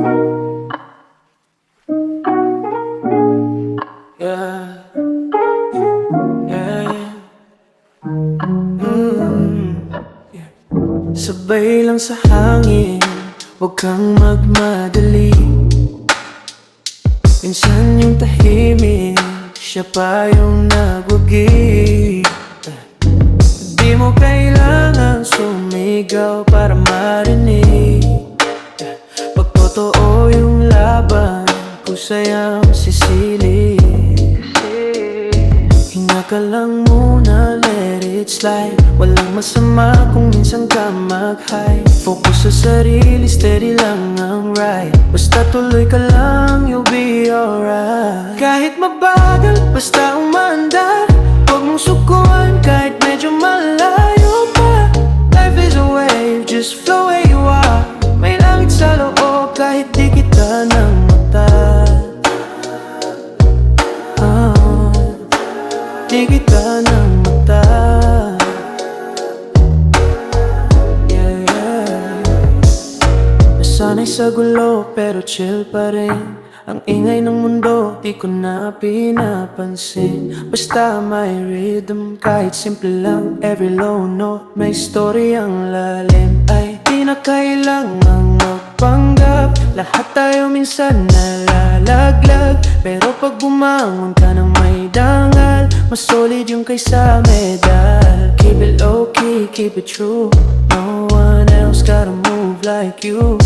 Yeah, yeah, yeah. Sabay lang sa hangin, huwag kang magmadali. Minsan yung tahimik, siya pa yung nagwagi. Di mo kailangang sumigaw para marinig. Pag totoo yung laban, kusayang sisili. Hinga ka lang muna, let it slide. Walang masama kung minsan ka mag-high. Focus sa sarili, steady lang ang ride. Basta tuloy ka lang, you'll be alright. Kahit mabagal, basta umandar. Huwag mong sukuan kahit medyo malayo pa. Life is a wave, just flow where you are. May langit sa loob kahit di kita ng mata. Di kita ng mata. Yeah, yeah. Nasanay sa gulo pero chill pa rin. Ang ingay ng mundo di ko na pinapansin. Basta may rhythm kahit simple lang. Every low note may story ang lalim. Ay di na kailangang magpanggap. Lahat tayo minsan nalalaglag. Pero pag bumangon ka ng may dangal, mas solid yung kaysa medal. Keep it low key, keep it true. No one else gotta move like you.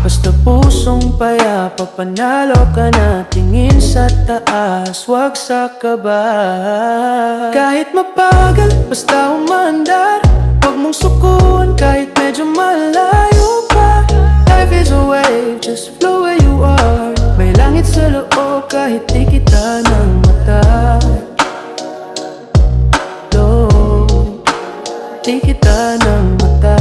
Basta pusong payapa, panalo ka na. Tingin sa taas, wag sa kaba. Kahit mabagal, basta umandar. Huwag mong sukuan kahit medyo malayo pa. Life is a wave, just flow where you are. May langit sa loob kahit di kita ng mata. Low, di kita ng mata.